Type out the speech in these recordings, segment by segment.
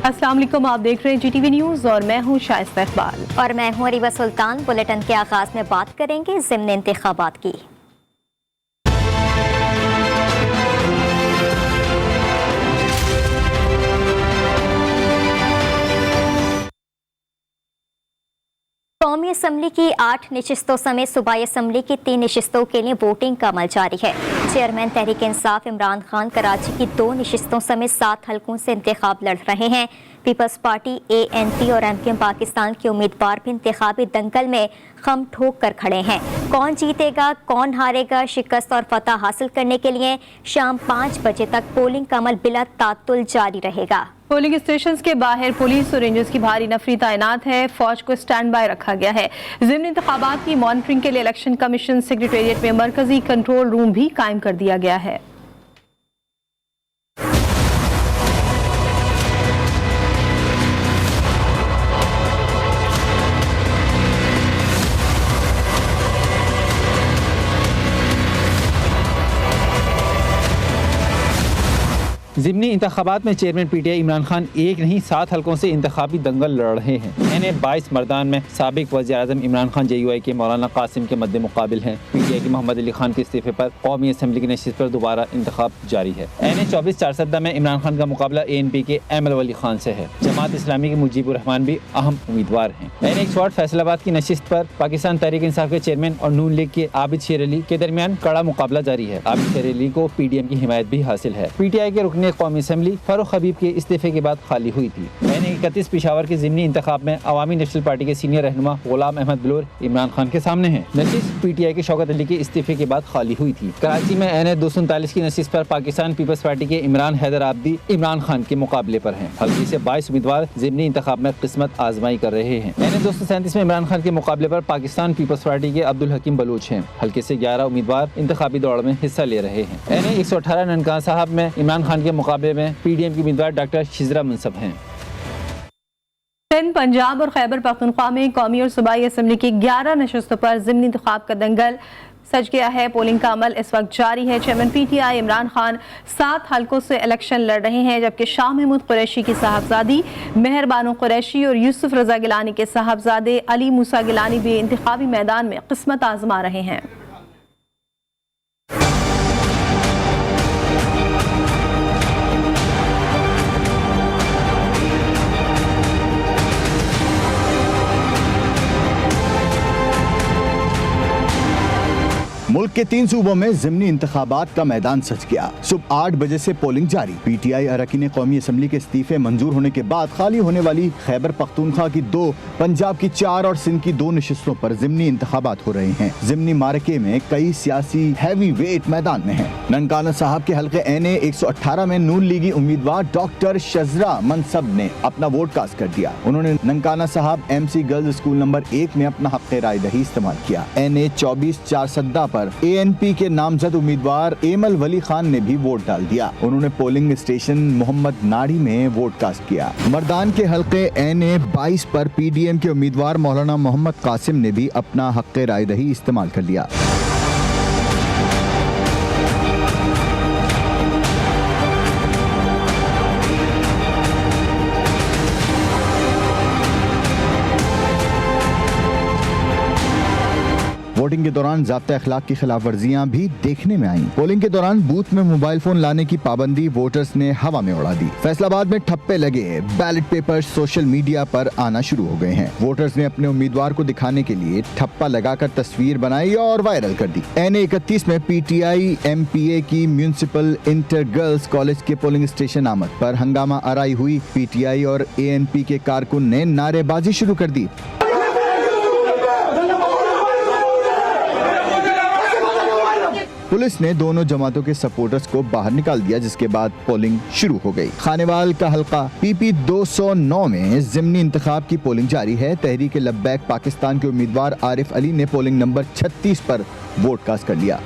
अस्सलाम वालेकुम, आप देख रहे हैं GTV न्यूज़ और मैं हूं शाइस्ता इकबाल और मैं हूं अरीबा सुल्तान। बुलेटिन के आगाज में बात करेंगे ज़िम्न इंतखाबात की। कौमी असम्बली की 8 नशिस्तों समेत सूबाई असम्बली की 3 नशिस्तों के लिए वोटिंग का अमल जारी है। चेयरमैन तहरीक इंसाफ इमरान खान कराची की 2 नशिस्तों समेत 7 हलकों से इंतखाब लड़ रहे हैं। पीपल्स पार्टी ANP और MKM पाकिस्तान के उम्मीदवार भी इंतखाबी दंगल में खम ठोक कर खड़े हैं। कौन जीतेगा, कौन हारेगा, शिकस्त और फतह हासिल करने के लिए शाम 5 बजे तक पोलिंग का अमल बिला तातुल जारी रहेगा। पोलिंग स्टेशन के बाहर पुलिस और रेंजर्स की भारी नफरी तैनात है। फौज को स्टैंड बाय रखा गया है। ज़िम्न इंतखाबात की मॉनिटरिंग के लिए इलेक्शन कमीशन सेक्रेटेरिएट में मरकजी कंट्रोल रूम भी कायम कर दिया गया है। ज़िमनी इंतखाबात में चेयरमैन PTI इमरान खान एक नहीं 7 हलकों से इंतखाबी दंगल लड़ रहे हैं। NA 22 मर्दान में साबिक वज़ीर-ए-आज़म इमरान खान JUI के मौलाना कासिम के मद्दे मुकाबिल हैं। PTI के मोहम्मद अली खान के इस्तीफे पर कौमी असम्बली की नशिस्त पर दोबारा इंतखाब जारी है। NA 24 चारसद्दा में इमरान खान का मुकाबला ANP के एमल वली खान से है। जमात इस्लामी के मुजीबुर रहमान भी अहम उम्मीदवार हैं। NA 108 फैसलाबाद की नशिस्त पर पाकिस्तान तहरीक इंसाफ के चेयरमैन और नून लीग के आबिद शेर अली के दरमियान कड़ा मुकाबला जारी है। आबिद शेर अली को PDM की हिमायत भी हासिल है। PTI के रुकने कौमी असम्बली फारूक हबीब के इस्तीफे के बाद खाली हुई थी। NA 31 पेशावर के ज़िमनी इंतखाब में अवामी नेशनल पार्टी के सीनियर रहनुमा गुलाम अहमद बलोर इमरान खान के सामने हैं। नशिस्त PTI के शौकत अली के इस्तीफे के बाद खाली हुई थी। कराची में NA 239 की नशिस्त पर पाकिस्तान पीपल्स पार्टी के इमरान हैदर आबदी इमरान खान के मुकाबले पर हैं। हल्के से 22 उम्मीदवार ज़िमनी इंतखाब में किस्मत आजमाई कर रहे हैं। NA 237 में इमरान खान के मुकाबले पर पाकिस्तान पीपल्स पार्टी के अब्दुल हकीम बलूच हैं। हल्के से 11 उम्मीदवार इंतखाबी दौड़ में हिस्सा ले रहे हैं। NA 118 ननकाना साहब में इमरान खान के मुकाबले में PDM की उम्मीदवार डॉक्टर शिजरा मुनसब हैं। सिंध, पंजाब और खैबर पख्तूनख्वा में कौमी और सूबाई असम्बली की 11 नशिस्तों पर ज़िमनी इंतखाब का दंगल सज गया है। पोलिंग का अमल इस वक्त जारी है। चेयरमैन PTI इमरान खान 7 हलकों से इलेक्शन लड़ रहे हैं, जबकि शाह महमूद कुरैशी की साहबजादी मेहरबानो कुरैशी और यूसुफ रजा गिलानी के साहबजादे अली मूसा गिलानी भी इंतखाबी मैदान में किस्मत आजमा रहे हैं। मुल्क के 3 सूबों में ज़िमनी इंतखाबात का मैदान सज गया। सुबह 8 बजे से पोलिंग जारी। PTI अरकान कौमी असम्बली के इस्तीफे मंजूर होने के बाद खाली होने वाली खैबर पख्तूनख्वा की 2, पंजाब की 4 और सिंध की 2 नशिस्तों पर ज़िमनी इंतखाबात हो रहे हैं। ज़िमनी मारके में कई सियासी हैवी वेट मैदान में है। ननकाना साहब के हल्के NA 118 में नून लीगी उम्मीदवार डॉक्टर शिजरा मुनसब ने अपना वोट कास्ट कर दिया। उन्होंने ननकाना साहब MC गर्ल्स स्कूल नंबर 1 में अपना हक़ राय दही इस्तेमाल किया। NA 24 चारसद्दा पर ANP के नामजद उम्मीदवार एमल वली खान ने भी वोट डाल दिया। उन्होंने पोलिंग स्टेशन मोहम्मद नाड़ी में वोट कास्ट किया। मर्दान के हल्के NA 22 पर PDM के उम्मीदवार मौलाना मोहम्मद कासिम ने भी अपना हक़ राय दही इस्तेमाल कर लिया। वोटिंग के दौरान ज़ाब्ता अखलाक की खिलाफ वर्जियाँ भी देखने में आईं। पोलिंग के दौरान बूथ में मोबाइल फोन लाने की पाबंदी वोटर्स ने हवा में उड़ा दी। फैसलाबाद में ठप्पे लगे, बैलेट पेपर्स सोशल मीडिया पर आना शुरू हो गए हैं। वोटर्स ने अपने उम्मीदवार को दिखाने के लिए ठप्पा लगाकर तस्वीर बनाई और वायरल कर दी। NA 31 में PTI MPA की म्यूनिसिपल इंटर गर्ल्स कॉलेज के पोलिंग स्टेशन आमद पर हंगामा आराई हुई। PTI और ANP के कारकुन ने नारेबाजी शुरू कर दी। पुलिस ने दोनों जमातों के सपोर्टर्स को बाहर निकाल दिया, जिसके बाद पोलिंग शुरू हो गई। खानेवाल का हल्का PP 209 में ज़िमनी इंतखाब की पोलिंग जारी है। तहरीक लब्बैक पाकिस्तान के उम्मीदवार आरिफ अली ने पोलिंग नंबर 36 पर वोट कास्ट कर लिया।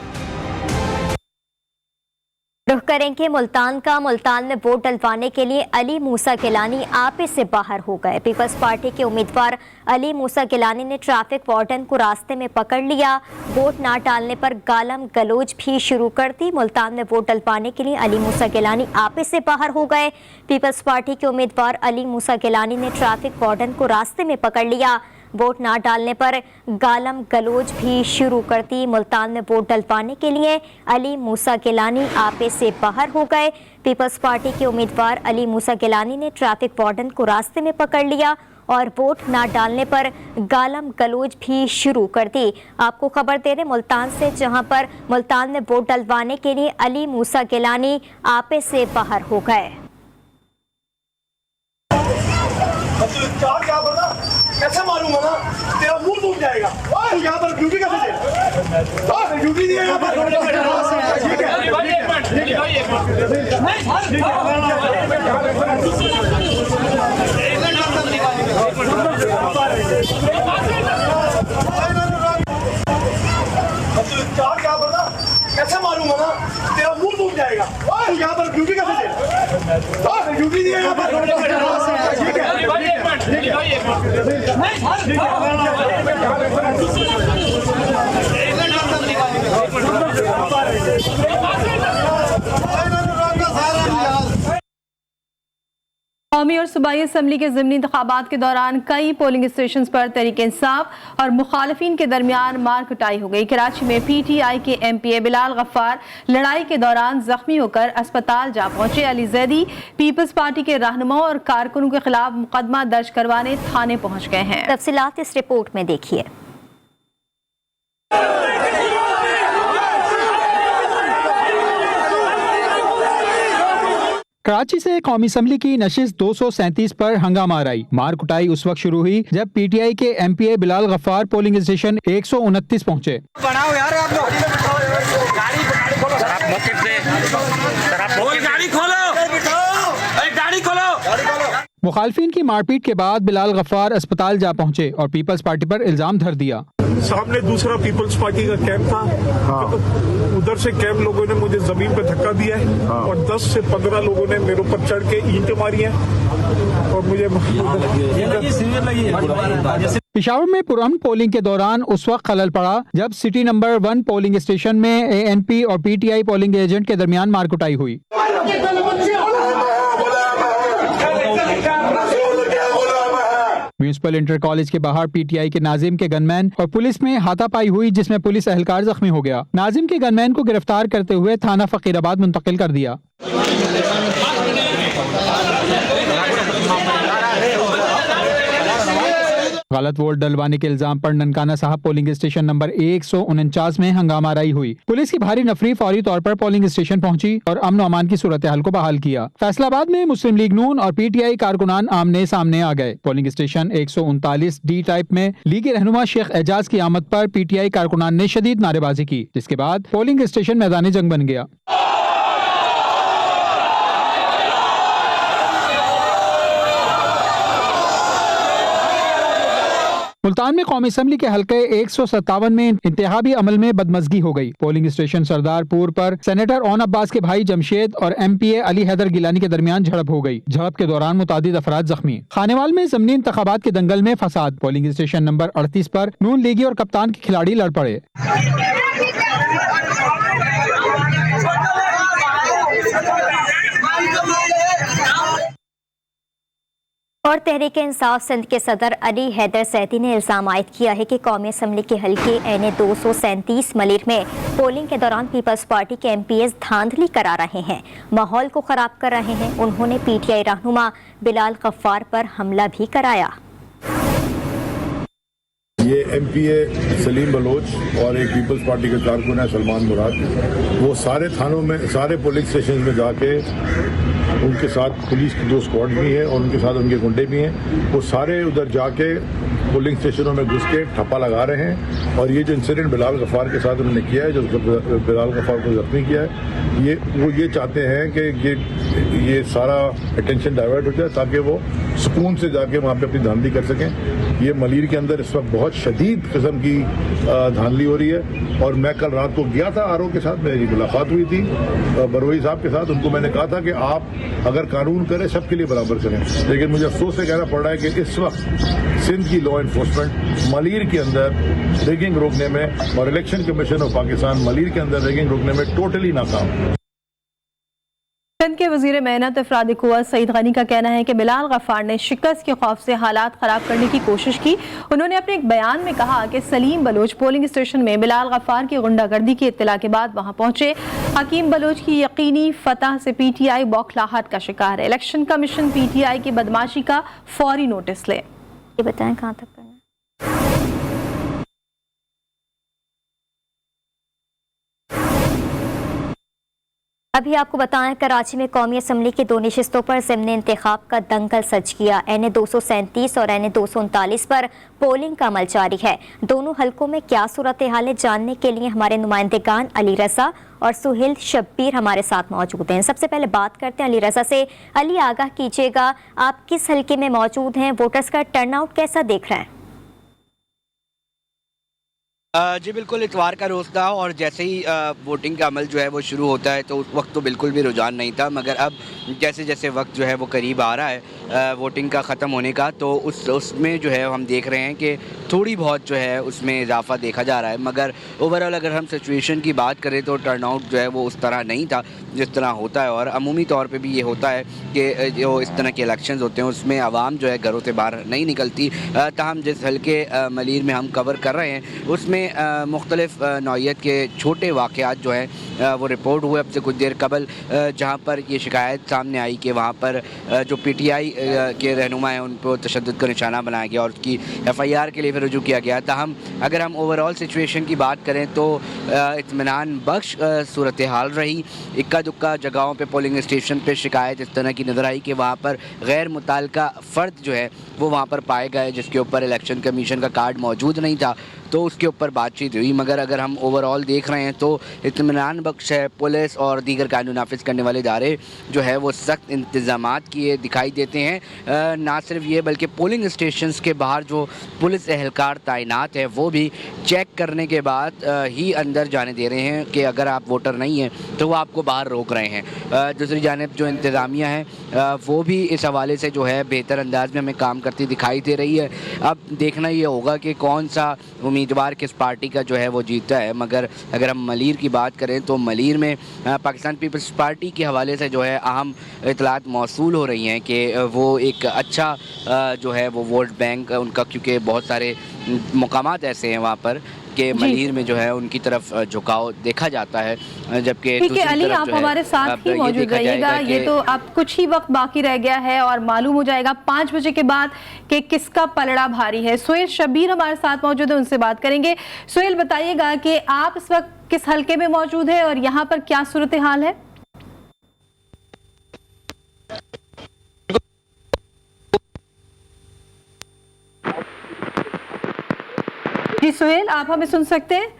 रुख करेंगे मुल्तान का। मुल्तान में वोट डलवाने के लिए अली मूसा गिलानी आपे से बाहर हो गए। पीपल्स पार्टी के उम्मीदवार अली मूसा गिलानी ने ट्रैफिक वार्डन को रास्ते में पकड़ लिया। वोट ना डालने पर गालम गलोच भी शुरू कर दी। मुल्तान में वोट डलवाने के लिए अली मूसा गिलानी आपे से बाहर हो गए। पीपल्स पार्टी के उम्मीदवार अली मूसा गिलानी ने ट्रैफिक वार्डन को रास्ते में पकड़ लिया। वोट ना डालने पर गालम गलोच भी शुरू कर दी। मुल्तान में वोट डलवाने के लिए अली मूसा गिलानी आपे से बाहर हो गए। पीपल्स पार्टी के उम्मीदवार अली मूसा गिलानी ने ट्रैफिक वार्डन को रास्ते में पकड़ लिया और वोट ना डालने पर गालम गलोच भी शुरू कर दी। आपको खबर दे रहे मुल्तान से, जहां पर मुल्तान में वोट डलवाने के लिए अली मूसा गिलानी आपे से बाहर हो गए। कैसे मारूंगा ना, तेरा मुंह टूट जाएगा। तू यहाँ पर ड्यूटी कैसे दे? ड्यूटी दिया यहाँ पर। कैसे मारूंगा ना, तेरा मुंह टूट जाएगा। तू यहाँ पर ड्यूटी कैसे दे? ड्यूटी दिया यहाँ पर। कौमी और सूबाई असम्बली के ज़िमनी इंतखाबात के दौरान कई पोलिंग स्टेशन पर तहरीक इंसाफ और मुखालिफिन के दरमियान मार कुटाई हो गई। कराची में PTI के MPA बिलाल गफ्फार लड़ाई के दौरान जख्मी होकर अस्पताल जा पहुंचे। अली जैदी पीपल्स पार्टी के रहनुमाओं और कारकुनों के खिलाफ मुकदमा दर्ज करवाने थाने पहुंच गए हैं। तफसीलात इस रिपोर्ट में देखिए। कराची से कौमी असम्बली की नशिस्त 237 पर हंगामा आई। मार कुटाई उस वक्त शुरू हुई जब PTI के MPA Bilal Ghaffar polling station 129 पहुंचे। मुखालफिन की मारपीट के बाद बिलाल गफ्फार अस्पताल जा पहुंचे और पीपल्स पार्टी पर इल्जाम धर दिया। सामने दूसरा पीपल्स पार्टी का कैंप था। उधर से कैंप लोगों ने मुझे जमीन पे धक्का दिया है और 10 से 15 लोगों ने मेरे ऊपर चढ़ के ईंट मारी है और मुझे पेशावर में पुरअमन पोलिंग के दौरान उस वक्त खलल पड़ा जब सिटी नंबर 1 पोलिंग स्टेशन में ANP और PTI पोलिंग एजेंट के दरमियान मारकुटाई हुई। म्यूनिसिपल इंटर कॉलेज के बाहर PTI के नाजिम के गनमैन और पुलिस में हाथापाई हुई, जिसमें पुलिस एहलकार जख्मी हो गया। नाजिम के गनमैन को गिरफ्तार करते हुए थाना फकीराबाद मुंतकिल कर दिया। गलत वोट डलवाने के इल्जाम पर ननकाना साहब पोलिंग स्टेशन नंबर 149 में हंगामा राई हुई। पुलिस की भारी नफरी फौरी तौर पर पोलिंग स्टेशन पहुंची और अमन और अमान की सूरत हाल को बहाल किया। फैसलाबाद में मुस्लिम लीग नून और PTI कारकुनान आमने सामने आ गए। पोलिंग स्टेशन 139 D टाइप में लीगी रहनुमा शेख एजाज की आमद पर PTI कारकुनान ने शदीद नारेबाजी की, जिसके बाद पोलिंग स्टेशन मैदान जंग बन गया। मुल्तान में कौमी असम्बली के हल्के 157 में इंतहाबी अमल में बदमजगी हो गई। पोलिंग स्टेशन सरदारपुर पर सेनेटर ओन अब्बास के भाई जमशेद और MPA अली हैदर गिलानी के दरमियान झड़प हो गई। झड़प के दौरान मुतादिद अफराद जख्मी। खानेवाल में ज़मीनी इंतखाबात के दंगल में फसाद। पोलिंग स्टेशन नंबर 38 पर नून लीगी और कप्तान के खिलाड़ी लड़ पड़े। और तहरीक इंसाफ सिंध के सदर अली हैदर सैदी ने इल्जाम आयद किया है कि कौमी असम्बली के हल्के NA 237 मलिर में पोलिंग के दौरान पीपल्स पार्टी के MPs धांधली करा रहे हैं, माहौल को खराब कर रहे हैं। उन्होंने PTI रहनुमा बिलाल गफ्फार पर हमला भी कराया। ये MPA सलीम बलोच और एक पीपल्स पार्टी के कारकुन है सलमान मुराद, वो सारे थानों में, सारे पोलिंग स्टेशन में जाके उनके साथ पुलिस की 2 स्क्वाड भी है और उनके साथ उनके गुंडे भी हैं। वो सारे उधर जाके पोलिंग स्टेशनों में घुस के ठप्पा लगा रहे हैं। और ये जो इंसिडेंट बिलाल गफ्फार के साथ उन्होंने किया है, जो बिलाल गफ्फार को जख्मी किया है, वो ये चाहते हैं कि ये सारा अटेंशन डाइवर्ट हो जाए ताकि वो सुकून से जाके वहाँ पे अपनी धांधली कर सकें। ये मलीर के अंदर इस वक्त बहुत शदीद किस्म की धांधली हो रही है। और मैं कल रात को गया था आरओ के साथ, मेरी मुलाकात हुई थी बरोई साहब के साथ। उनको मैंने कहा था कि आप अगर कानून करें सबके लिए बराबर करें, लेकिन मुझे अफसोस से कहना पड़ रहा है कि इस वक्त सिंध की लॉ एनफोर्समेंट मलीर के अंदर रैगिंग रोकने में और election commission of Pakistan Malir के अंदर रैगिंग रोकने में टोटली नाकाम है। सिंध के वजीर मेहनत अफरादी कुव्वत सईद गनी का कहना है कि बिलाल गफ्फार ने शिकस्त के खौफ से हालात खराब करने की कोशिश की। उन्होंने अपने एक बयान में कहा कि सलीम बलोच पोलिंग स्टेशन में बिलाल गफ्फार की गुंडागर्दी की इत्तला के बाद वहां पहुंचे। हकीम बलोच की यकीनी फतह से पीटीआई बौखलाहट का शिकार है। इलेक्शन कमीशन पीटीआई की बदमाशी का फौरी नोटिस ले। ये बताएं कहाँ तक करना है? अभी आपको बताएं, कराची में कौमी असम्बली की 2 नशिस्तों पर ज़िम्नी इंतखाब का दंगल सज गया। NA 237 और NA 239 पर पोलिंग का अमल जारी है। दोनों हलकों में क्या सूरत हाल है, जानने के लिए हमारे नुमाइंदेगान अली रज़ा और सुहेल शब्बीर हमारे साथ मौजूद हैं। सबसे पहले बात करते हैं अली रज़ा से। अली, आगाह कीजिएगा, आप किस हलके में मौजूद हैं, वोटर्स का टर्नआउट कैसा देख रहे हैं? जी बिल्कुल, इतवार का रोज़ था और जैसे ही वोटिंग का अमल जो है वो शुरू होता है तो उस वक्त तो बिल्कुल भी रुझान नहीं था, मगर अब जैसे जैसे वक्त जो है वो करीब आ रहा है वोटिंग का ख़त्म होने का, तो उसमें जो है हम देख रहे हैं कि थोड़ी बहुत जो है उसमें इजाफा देखा जा रहा है। मगर ओवरऑल अगर हम सिचुएशन की बात करें तो टर्नआउट जो है वो उस तरह नहीं था जिस तरह होता है। और अमूमी तौर पर भी ये होता है कि जो इस तरह के इलेक्शन होते हैं उसमें आवाम जो है घरों से बाहर नहीं निकलती। ताहम जिस हल्के मलीर में हम कवर कर रहे हैं उसमें मुख्तलिफ नौइयत के छोटे वाक़यात जो हैं वो रिपोर्ट हुए अब से कुछ देर कबल, जहाँ पर ये शिकायत सामने आई कि वहाँ पर जो PTI के रहनुमा हैं उन पर तशद्दुद का निशाना बनाया गया और उसकी FIR के लिए फिर रुजू किया गया। ताहम अगर हम ओवरऑल सिचुएशन की बात करें तो इत्मीनान बख्श सूरत हाल रही। इक्का दुक्का जगहों पर पोलिंग स्टेशन पर शिकायत इस तरह की नज़र आई कि वहाँ पर गैर मुताल्लिका फ़र्द जो है वो वहाँ पर पाए गए जिसके ऊपर इलेक्शन कमीशन का कार्ड मौजूद नहीं था, तो उसके ऊपर बातचीत हुई। मगर अगर हम ओवरऑल देख रहे हैं तो इत्मीनान बख्श है। पुलिस और दीगर कानून नाफिज करने वाले इदारे जो है वो सख्त इंतजामात किए दिखाई देते हैं। ना सिर्फ ये बल्कि पोलिंग स्टेशंस के बाहर जो पुलिस एहलकार तैनात है वो भी चेक करने के बाद ही अंदर जाने दे रहे हैं कि अगर आप वोटर नहीं हैं तो वो आपको बाहर रोक रहे हैं। दूसरी जानिब जो इंतज़ामिया है वो भी इस हवाले से जो है बेहतर अंदाज में हमें काम करती दिखाई दे रही है। अब देखना ये होगा कि कौन सा उम्मीदवार किस पार्टी का जो है वो जीता है। मगर अगर हम मलीर की बात करें तो मलीर में पाकिस्तान पीपल्स पार्टी के हवाले से जो है अहम इतलात मौसूल हो रही हैं कि वो एक अच्छा जो है वो वोट बैंक उनका, क्योंकि बहुत सारे मुकामात ऐसे हैं वहाँ पर कि मलीर में जो है उनकी तरफ झुकाव देखा जाता है। जबकि ठीक है अली, आप हमारे साथ ही मौजूद रहिएगा। ये तो अब कुछ ही वक्त बाकी रह गया है और मालूम हो जाएगा 5 बजे के बाद कि किसका पलड़ा भारी है। सुहेल शब्बीर हमारे साथ मौजूद है, उनसे बात करेंगे। सुहेल, बताइएगा कि आप इस वक्त किस हल्के में मौजूद है और यहाँ पर क्या सूरत हाल है? जी सुहेल, आप हमें सुन सकते हैं?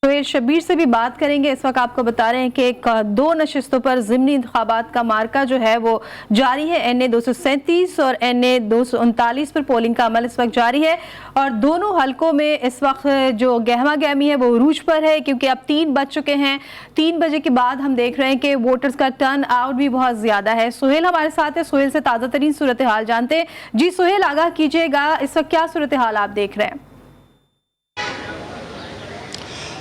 सुहेल शब्बीर से भी बात करेंगे। इस वक्त आपको बता रहे हैं कि 2 नशिस्तों पर ज़िमनी इंतखाबात का मार्का जो है वो जारी है। NA 237 और NA 239 पर पोलिंग का अमल इस वक्त जारी है और दोनों हलकों में इस वक्त जो गहमा गहमी है वो उरूज पर है, क्योंकि अब 3 बज चुके हैं। 3 बजे के बाद हम देख रहे हैं कि वोटर्स का टर्न आउट भी बहुत ज़्यादा है। सुहेल हमारे साथ है, सुहेल से ताज़ा तरीन सूरत हाल जानते हैं। जी सुहेल, आगाह कीजिएगा, इस वक्त क्या सूरत हाल आप देख रहे हैं?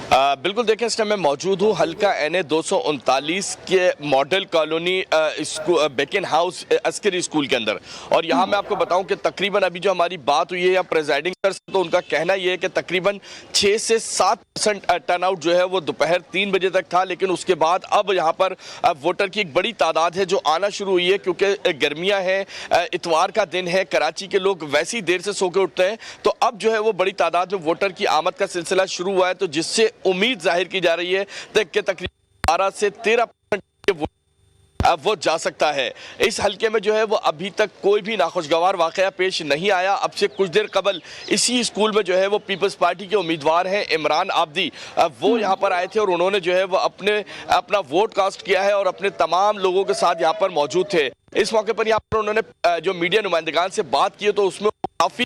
बिल्कुल, देखें इस टाइम मैं मौजूद हूँ हल्का NA 239 के model colony बेकिन house Askari school के अंदर। और यहाँ मैं आपको बताऊँ कि तकरीबन अभी जो हमारी बात हुई है या प्रेजाइडिंग सर तो उनका कहना ये है कि तकरीबन 6 से 7% टर्नआउट जो है वो दोपहर 3 बजे तक था, लेकिन उसके बाद अब यहाँ पर वोटर की एक बड़ी तादाद है जो आना शुरू हुई है, क्योंकि गर्मियाँ हैं, इतवार का दिन है, कराची के लोग वैसी देर से सो के उठते हैं, तो अब जो है वो बड़ी तादाद में वोटर की आमद का सिलसिला शुरू हुआ है। तो जिससे उम्मीद जाहिर की जा रही है कि तकरीबन 12 से 13% वो जा सकता है। इस हल्के में जो है वो अभी तक कोई भी नाखुशगवार वाकया पेश नहीं आया। अब से कुछ देर कबल इसी स्कूल में जो है वो पीपल्स पार्टी के उम्मीदवार हैं इमरान आबदी, वो यहाँ पर आए थे और उन्होंने जो है वो अपना वोट कास्ट किया है और अपने तमाम लोगों के साथ यहाँ पर मौजूद थे। इस मौके पर यहाँ पर उन्होंने जो मीडिया नुमाइंदगान से बात की तो उसमें काफ़ी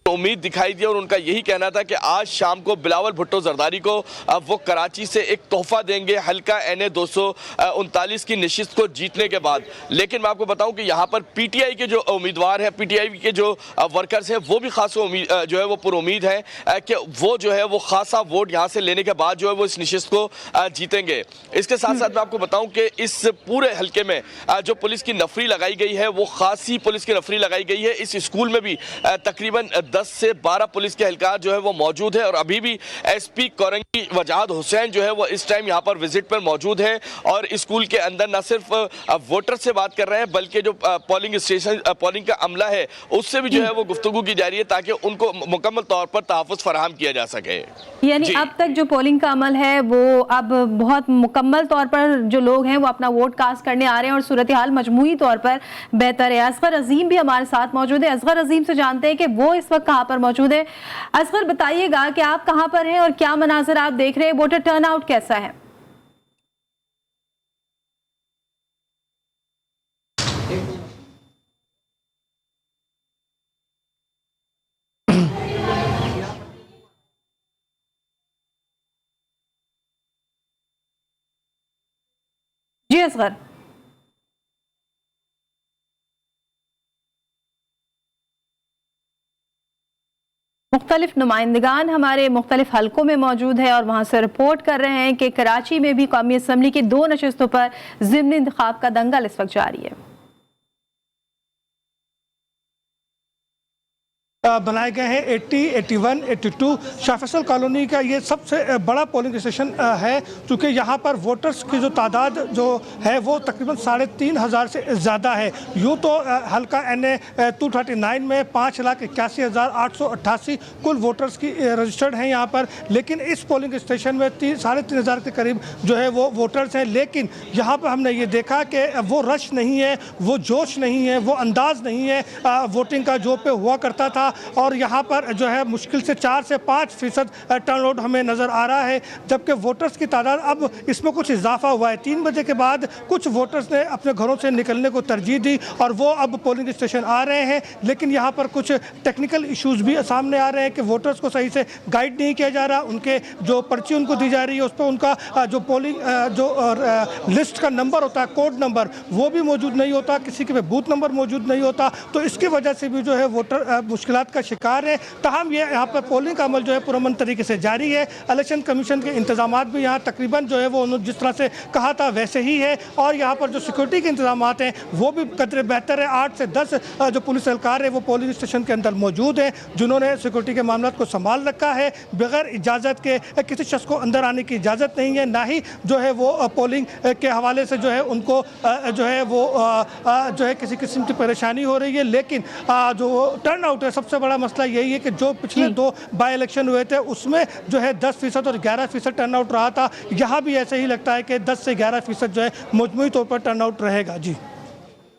उम्मीद दिखाई दी और उनका यही कहना था कि आज शाम को बिलावल भुट्टो जरदारी को वो कराची से एक तोहफा देंगे हल्का NA 239 की नशिस्त को जीतने के बाद। लेकिन मैं आपको बताऊं कि यहाँ पर PTI के जो उम्मीदवार हैं, PTI के जो वर्कर्स हैं, वो भी खास जो है वो पुरुम्मीद हैं कि वो जो है वो खासा वोट यहाँ से लेने के बाद जो है वो इस नशिस्त को जीतेंगे। इसके साथ साथ मैं आपको बताऊँ कि इस पूरे हल्के में जो पुलिस की नफरी लगाई गई है वो खासी पुलिस की नफरी लगाई गई है। इस स्कूल में भी तकरीबन 10 से 12 पुलिस के एहलकार जो है वो मौजूद है और अभी भी SP कोरंगी वजाद हुसैन जो है वो इस टाइम यहाँ पर विजिट पर मौजूद है और स्कूल के अंदर न सिर्फ वोटर से बात कर रहे हैं बल्कि जो पोलिंग का अमला है उससे भी जो है वो गुफ्तगू की जा रही है ताकि उनको मुकम्मल तौर पर तहफ़्फ़ुज़ फराहम किया जा सके। यानी अब तक जो पोलिंग का अमल है वो अब बहुत मुकम्मल तौर पर जो लोग हैं वो अपना वोट कास्ट करने आ रहे हैं और सूरत हाल मजमूई तौर पर बेहतर है। असगर अजीम भी हमारे साथ मौजूद है। असगर अजीम से जानते हैं कि वो इस वक्त कहाँ पर मौजूद है। असगर बताइएगा कि आप कहाँ पर हैं और क्या मनाज़र आप देख रहे हैं, वोटर टर्नआउट कैसा है? जी असगर। मुख्तलिफ नुमाइंदगान हमारे मुख्तलिफ हलकों में मौजूद है और वहाँ से रिपोर्ट कर रहे हैं कि कराची में भी कौमी असम्बली की 2 नशिस्तों पर ज़िमनी इंतखाब का दंगल इस वक्त जारी है। बनाए गए हैं 80, 81, 82 शाह फैसल कॉलोनी का ये सबसे बड़ा पोलिंग स्टेशन है क्योंकि यहाँ पर वोटर्स की जो तादाद जो है वो तकरीबन 3,500 से ज़्यादा है। यूँ तो हल्का NA 239 में 5,81,888 कुल वोटर्स की रजिस्टर्ड हैं यहाँ पर, लेकिन इस पोलिंग स्टेशन में 3,500 के करीब जो है वो वोटर्स हैं। लेकिन यहाँ पर हमने ये देखा कि वो रश नहीं है, वो जोश नहीं है, वो अंदाज़ नहीं है वोटिंग का जो पे हुआ करता था और यहाँ पर जो है मुश्किल से 4 से 5% टर्नआउट हमें नज़र आ रहा है, जबकि वोटर्स की तादाद अब इसमें कुछ इजाफा हुआ है। 3 बजे के बाद कुछ वोटर्स ने अपने घरों से निकलने को तरजीह दी और वो अब पोलिंग स्टेशन आ रहे हैं, लेकिन यहाँ पर कुछ टेक्निकल इश्यूज़ भी सामने आ रहे हैं कि वोटर्स को सही से गाइड नहीं किया जा रहा, उनके जो पर्ची उनको दी जा रही है उस पर उनका जो पोलिंग जो लिस्ट का नंबर होता है, कोड नंबर, वो भी मौजूद नहीं होता, किसी के बूथ नंबर मौजूद नहीं होता, तो इसकी वजह से भी जो है वोटर मुश्किलात का शिकार है। तमाम ये यहाँ पर पोलिंग का अमल जो है पुरअमन तरीके से जारी है। इलेक्शन कमीशन के इंतजामात भी यहाँ तकरीबन जो है वो उन्होंने जिस तरह से कहा था वैसे ही है और यहाँ पर जो सिक्योरिटी के इंतजामात हैं वो भी कदरे बेहतर है। 8 से 10 जो पुलिस एहलकार है वो पोलिंग स्टेशन के अंदर मौजूद हैं जिन्होंने सिक्योरिटी के मामलों को संभाल रखा है। बगैर इजाज़त के किसी शख्स को अंदर आने की इजाज़त नहीं है, ना ही जो है वो पोलिंग के हवाले से जो है उनको जो है वो जो है किसी किस्म की परेशानी हो रही है। लेकिन जो टर्नआउट है सबसे बड़ा मसला यही है कि जो पिछले 2 बाई इलेक्शन हुए थे उसमें जो है 10% और 11% टर्नआउट रहा था। यहाँ भी ऐसे ही लगता है कि 10 से 11% जो है मजमूई तौर पर टर्नआउट रहेगा। जी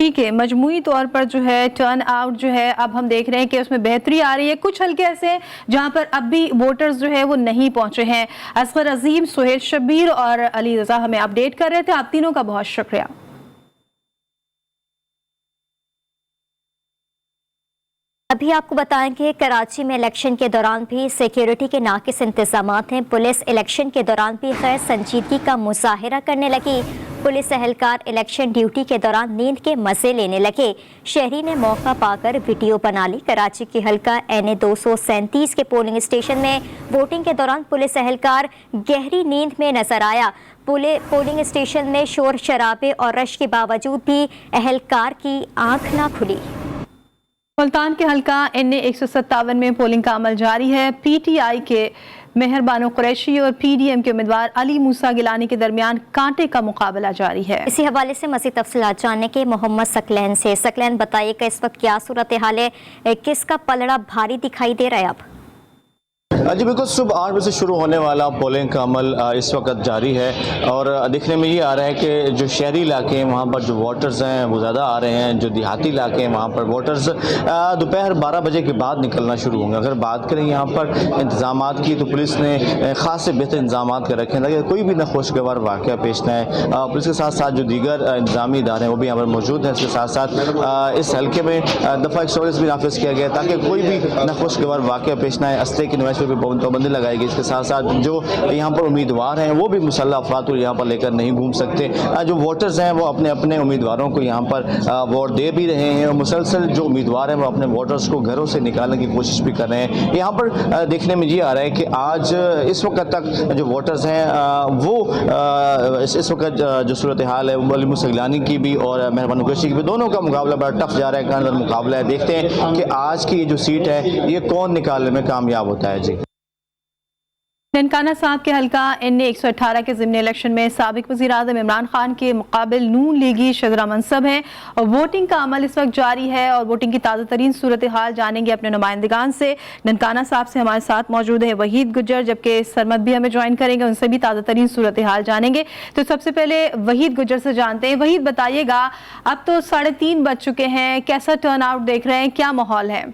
ठीक है, मजमूई तौर पर जो है टर्न आउट जो है अब हम देख रहे हैं कि उसमें बेहतरी आ रही है। कुछ हल्के ऐसे हैं जहां पर अब भी वोटर्स जो है वो नहीं पहुंचे हैं। असगर अजीम, सुहेल शब्बीर और अली रजा हमें अपडेट कर रहे थे। आप तीनों का बहुत शुक्रिया। अभी आपको बताएं कि कराची में इलेक्शन के दौरान भी सिक्योरिटी के नाकिस इंतजामात हैं। पुलिस इलेक्शन के दौरान भी गैर संजीदगी का मुजाहिरा करने लगी। पुलिस एहलकार इलेक्शन ड्यूटी के दौरान नींद के मजे लेने लगे। शहरी ने मौका पाकर वीडियो बना ली। कराची की हल्का NA 237 के पोलिंग स्टेशन में वोटिंग के दौरान पुलिस एहलकार गहरी नींद में नजर आया। पोलिंग स्टेशन में शोर शराबे और रश के बावजूद भी एहलकार की आंख ना खुली। मुल्तान के हल्का NA 157 में पोलिंग का अमल जारी है। PTI के मेहरबानो कुरैशी और PDM के उम्मीदवार अली मूसा गिलानी के दरमियान कांटे का मुकाबला जारी है। इसी हवाले से मज़ीद तफसीलात जानने के मोहम्मद सकलैन से। सकलैन, बताइएगा इस वक्त क्या सूरत हाल है, किसका पलड़ा भारी दिखाई दे रहा है? अब जी बिल्कुल, सुबह 8 बजे से शुरू होने वाला पोलिंग का अमल इस वक्त जारी है और देखने में ये आ रहा है कि जो शहरी इलाके हैं वहाँ पर जो वोटर्स हैं वो ज़्यादा आ रहे हैं। जो देहाती इलाके हैं वहाँ पर वोटर्स दोपहर 12 बजे के बाद निकलना शुरू होंगे। अगर बात करें यहाँ पर इंतजामात की तो पुलिस ने ख़ास से बेहतर इंतजाम कर रखे हैं ताकि कोई भी नखुशगवार वाक़या पेश न आए। पुलिस के साथ साथ जो दीगर इंतजामी इदारे हैं वो भी यहाँ पर मौजूद हैं। इसके साथ साथ इस हल्के में दफ़ा 140 भी नाफिज किया गया ताकि कोई भी नखुशगवार वाक़या पेश न आए। असले की नुमाइश पर भी पाबंदी लगाई गई। इसके साथ साथ जो यहाँ पर उम्मीदवार हैं वो भी मुसल्लह अफराद को यहाँ पर लेकर नहीं घूम सकते। जो वोटर्स हैं वो अपने अपने उम्मीदवारों को यहाँ पर वोट दे भी रहे हैं और मुसलसल जो उम्मीदवार हैं वो अपने वोटर्स को घरों से निकालने की कोशिश भी कर रहे हैं। यहाँ पर देखने में ये आ रहा है कि आज इस वक्त तक जो वोटर्स हैं वो इस वक्त जो सूरत हाल है वो अली मुसगलानी की भी और मेहरबान कुरैशी की भी, दोनों का मुकाबला बड़ा टफ जा रहा है। कानदार मुकाबला है। देखते हैं कि आज की ये जो सीट है ये कौन निकालने में कामयाब होता है। जी, ननकाना साहब के हल्का NA 118 के ज़िमनी इलेक्शन में साबिक वज़ीर आज़म इमरान खान के मुकाबिल नून लीगी शदरा मनसब हैं और वोटिंग का अमल इस वक्त जारी है और वोटिंग की ताज़ा तरीन सूरत हाल जानेंगे अपने नुमाइंदगान से। ननकाना साहब से हमारे साथ मौजूद है वहीद गुज्जर, जबकि सरमद भी हमें ज्वाइन करेंगे, उनसे भी ताज़ा तरीन सूरत हाल जानेंगे। तो सबसे पहले वहीद गुज्जर से जानते हैं। वहीद, बताइएगा, अब तो 3:30 बज चुके हैं, कैसा टर्न आउट देख रहे हैं, क्या माहौल है?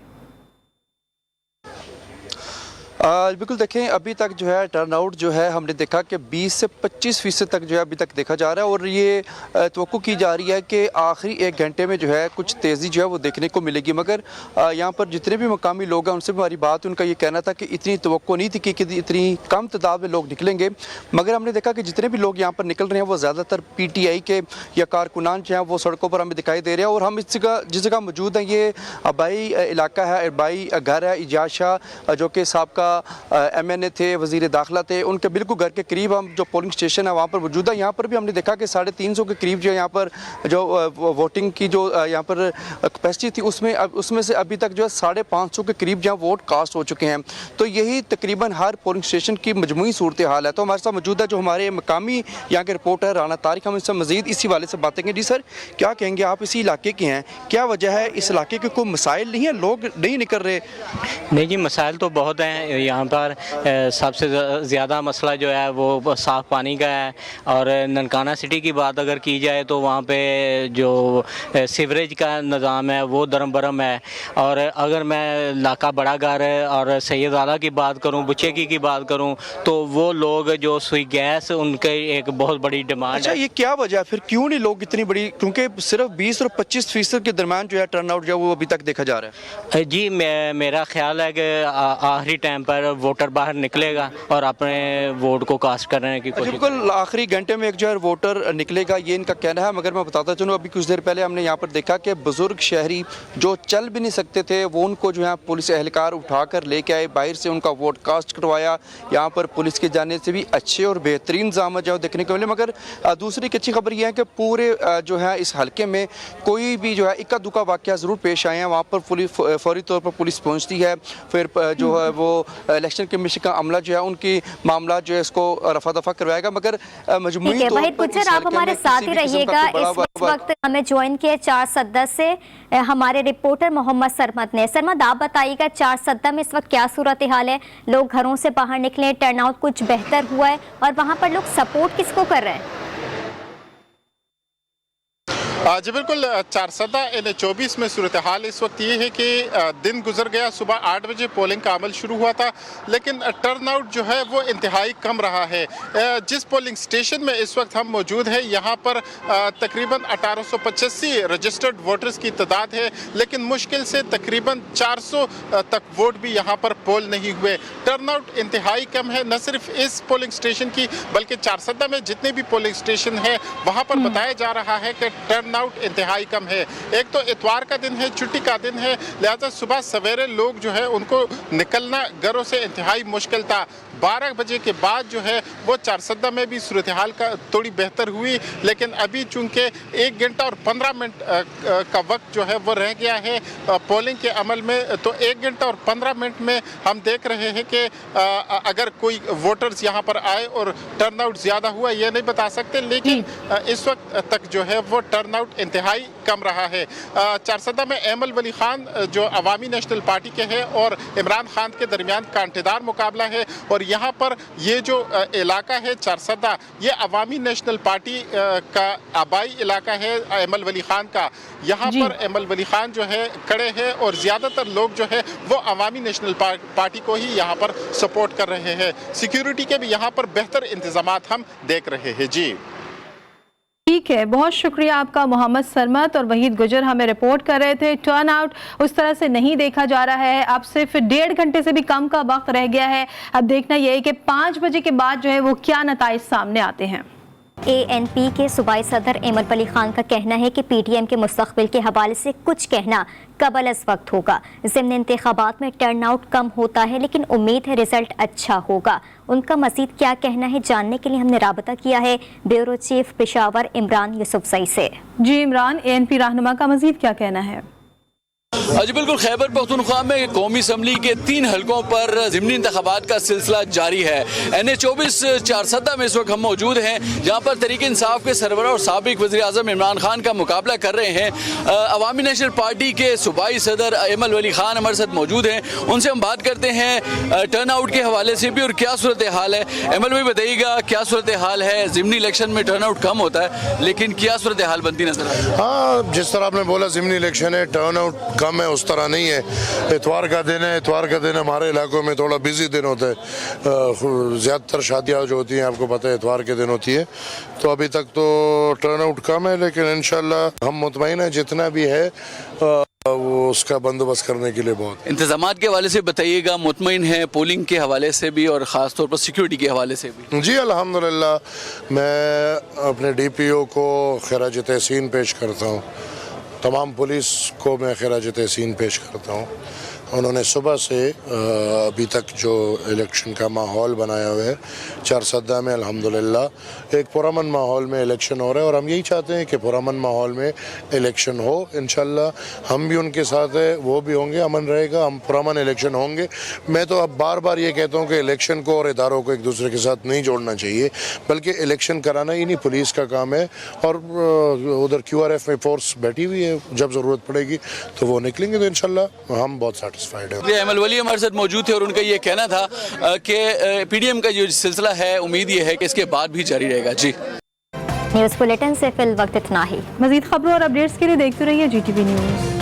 बिल्कुल देखें, अभी तक जो है टर्नआउट जो है हमने देखा कि 20 से 25% तक जो है अभी तक देखा जा रहा है और ये तवक्को की जा रही है कि आखिरी 1 घंटे में जो है कुछ तेज़ी जो है वो देखने को मिलेगी। मगर यहाँ पर जितने भी मकामी लोग हैं उनसे भी हमारी बात, उनका ये कहना था कि इतनी तवक्को नहीं थी कि इतनी कम तादाद में लोग निकलेंगे। मगर हमने देखा कि जितने भी लोग यहाँ पर निकल रहे हैं वो ज़्यादातर PTI के या कारकुनान जो हैं वो सड़कों पर हमें दिखाई दे रहे हैं। और हम जिस जगह मौजूद हैं ये अबाई इलाका है, अबाई घर है। इजाज़ शाह जो कि साबका MNA थे, वज़ीर दाखिला थे, उनके बिल्कुल घर के करीब हम जो पोलिंग स्टेशन है वहाँ पर मौजूद है। यहाँ पर भी हमने देखा कि 350 के करीब जो यहाँ पर जो वोटिंग की जो यहाँ पर कैपेसिटी थी उसमें से अभी तक जो है 550 के करीब जहाँ वोट कास्ट हो चुके हैं। तो यही तकरीबन हर पोलिंग स्टेशन की मजमूई सूरत हाल है। तो हमारे साथ मौजूद है जो हमारे मकामी यहाँ के रिपोर्टर राना तारिक, हम इससे मज़ीद इसी वाले से बातें करेंगे। जी सर, क्या कहेंगे, आप इसी इलाके के हैं, क्या वजह है इस इलाके के कोई मसाइल नहीं है, लोग नहीं निकल रहे? नहीं जी, मसाइल तो बहुत हैं। यहाँ पर सबसे ज़्यादा मसला जो है वो साफ़ पानी का है और ननकाना सिटी की बात अगर की जाए तो वहाँ पे जो सीवरेज का निज़ाम है वो दरम बरम है। और अगर मैं लाका बड़ा घर और सैयद आला की बात करूँ, बुचेकी की बात करूँ, तो वो लोग जो सुई गैस उनके एक बहुत बड़ी डिमांड अच्छा, है। ये क्या वजह है फिर, क्यों नहीं लोग इतनी बड़ी, क्योंकि सिर्फ 20 और 25% के दरमियान जो है टर्नआउट जो है वो अभी तक देखा जा रहा है? जी, मेरा ख्याल है कि आखिरी टाइम पर वोटर बाहर निकलेगा और अपने वोट को कास्ट करने की कोशिश। बिल्कुल, आखिरी घंटे में एक जो है वोटर निकलेगा, ये इनका कहना है। मगर मैं बताता चलूँ, अभी कुछ देर पहले हमने यहाँ पर देखा कि बुजुर्ग शहरी जो चल भी नहीं सकते थे वो उनको जो है पुलिस एहलकार उठाकर लेके आए, बाहर से उनका वोट कास्ट करवाया। यहाँ पर पुलिस की जाने से भी अच्छे और बेहतरीन इंतजाम जो देखने को मिले। मगर दूसरी अच्छी खबर यह है कि पूरे जो है इस हल्के में कोई भी जो है इक्का दुक्का वाक़या ज़रूर पेश आए हैं। वहाँ पर फौरी तौर पर पुलिस पहुँचती है, फिर जो है वो इलेक्शन कमीशन का अमला जो है उनकी मामला जो है इसको रफा दफा करवाएगा। मगर मजमूई तौर पर गुज्जर, आप हमारे साथ ही रहिएगा। इस वक्त हमें ज्वाइन किए 4 सद्दा से हमारे रिपोर्टर मोहम्मद सरमद ने। सरमद, आप बताइएगा 4 सद्दा में इस वक्त क्या सूरत हाल है? लोग घरों से बाहर निकले, टर्नआउट कुछ बेहतर हुआ है और वहाँ पर लोग सपोर्ट किसको कर रहे हैं? जी बिल्कुल, 4 सद्दा NA 24 में सूरत हाल इस वक्त ये है कि दिन गुजर गया, सुबह 8 बजे पोलिंग का अमल शुरू हुआ था, लेकिन टर्नआउट जो है वो इंतहाई कम रहा है। जिस पोलिंग स्टेशन में इस वक्त हम मौजूद हैं यहाँ पर तकरीबन 1885 रजिस्टर्ड वोटर्स की तादाद है, लेकिन मुश्किल से तकरीबन 400 तक वोट भी यहाँ पर पोल नहीं हुए। टर्नआउट इंतहाई कम है, न सिर्फ इस पोलिंग स्टेशन की बल्कि 4 सद्दा में जितने भी पोलिंग स्टेशन है वहाँ पर बताया जा रहा है कि टर्नआउट इंतहाई कम है। एक तो इतवार का दिन है, छुट्टी का दिन है, लिहाजा सुबह सवेरे लोग जो है उनको निकलना घरों से इंतहाई मुश्किल था। 12 बजे के बाद जो है वो 4 सद्दा में भी सूरत हाल का थोड़ी बेहतर हुई, लेकिन अभी चूंकि 1 घंटा और 15 मिनट का वक्त जो है वो रह गया है पोलिंग के अमल में, तो 1 घंटा और 15 मिनट में हम देख रहे हैं कि अगर कोई वोटर्स यहाँ पर आए और टर्नआउट ज़्यादा हुआ ये नहीं बता सकते, लेकिन इस वक्त तक जो है वो टर्नआउट टर्नआउट इंतहाई कम रहा है। चारसदा में एमल वली खान जो अवामी नेशनल पार्टी के हैं और इमरान खान के दरमियान कांटेदार मुकाबला है, और यहाँ पर ये जो इलाका है चारसदा, ये अवामी नेशनल पार्टी का आबाई इलाका है एमल वली खान का। यहाँ पर एमल वली खान जो है खड़े हैं और ज़्यादातर लोग जो है वो अवामी नेशनल पार्टी को ही यहाँ पर सपोर्ट कर रहे हैं। सिक्योरिटी के भी यहाँ पर बेहतर इंतजामात हम देख रहे हैं। जी ठीक है, बहुत शुक्रिया आपका मोहम्मद सरमत और वहीद गुजर हमें रिपोर्ट कर रहे थे। टर्न आउट उस तरह से नहीं देखा जा रहा है, अब सिर्फ 1.5 घंटे से भी कम का वक्त रह गया है। अब देखना यह है कि 5 बजे के बाद जो है वो क्या नताइज सामने आते हैं। ANP के सूबाई सदर एमल वली खान का कहना है कि PTM के मुस्तकबिल के हवाले से कुछ कहना कबल अज़ वक्त होगा। ज़िम्न इंतखाबात में टर्न आउट कम होता है, लेकिन उम्मीद है रिजल्ट अच्छा होगा। उनका मज़ीद क्या कहना है जानने के लिए हमने राबता किया है ब्यूरो चीफ पेशावर इमरान यूसुफजई से। जी इमरान, ANP रहनुमा का मज़ीद क्या कहना है? जी बिल्कुल, खैबर पख्तूनख्वा में कौमी असम्बली के 3 हलकों पर ज़िमनी इंतखाबात का सिलसिला जारी है। NA-24 चारसदा में इस वक्त हम मौजूद हैं, जहाँ पर तहरीक इंसाफ के सरबराह और साबिक वज़ीर आज़म इमरान खान का मुकाबला कर रहे हैं। अवामी नेशनल पार्टी के सूबाई सदर एमल वली खान हमारे साथ मौजूद हैं, उनसे हम बात करते हैं टर्न आउट के हवाले से भी और क्या सूरत हाल है। एमल भाई बताइएगा, क्या सूरत हाल है? ज़िमनी इलेक्शन में टर्न आउट कम होता है, लेकिन क्या सूरत हाल बनती नजर आ रही है? हाँ, जिस तरह आपने बोला ज़िमनी इलेक्शन है, टर्न आउट कम है, उस तरह नहीं है। इतवार का दिन है, इतवार का दिन हमारे इलाकों में थोड़ा बिजी दिन होता है। ज़्यादातर शादियाँ जो होती हैं आपको पता है इतवार के दिन होती है, तो अभी तक तो टर्न आउट कम है, लेकिन इंशाल्लाह हम मुतमईन हैं जितना भी है वो उसका बंदोबस्त करने के लिए। बहुत इंतजामात के हवाले से बताइएगा, मुतमईन है पोलिंग के हवाले से भी और ख़ास तौर पर सिक्योरिटी के हवाले से भी? जी अल्हम्दुलिल्लाह, मैं अपने DPO को खिराज तहसीन पेश करता हूँ, तमाम पुलिस को मैं खिराज तहसीन पेश करता हूँ। उन्होंने सुबह से अभी तक जो इलेक्शन का माहौल बनाया हुआ है चारसदा में, अल्हम्दुलिल्लाह एक पुरअमन माहौल में इलेक्शन हो रहा है, और हम यही चाहते हैं कि पुरअमन माहौल में इलेक्शन हो। इंशाल्लाह हम भी उनके साथ है, वो भी होंगे, अमन रहेगा, हम पुरअमन इलेक्शन होंगे। मैं तो अब बार बार ये कहता हूँ कि इलेक्शन को और इदारों को एक दूसरे के साथ नहीं जोड़ना चाहिए, बल्कि इलेक्शन कराना ही नहीं पुलिस का काम है, और उधर QRF में फोर्स बैठी हुई है, जब ज़रूरत पड़ेगी तो वो निकलेंगे, तो इंशाल्लाह हम बहुत सेटिस्फाइड है। एमल वली हमारे साथ मौजूद थे और उनका ये कहना था कि PTM का जो सिलसिला है उम्मीद ये है कि इसके बाद भी जारी रहेगा। जी न्यूज़ बुलेटिन से फिल वक्त इतना ही। मज़ीद खबरों और अपडेट्स के लिए देखते रहिए GTV न्यूज़।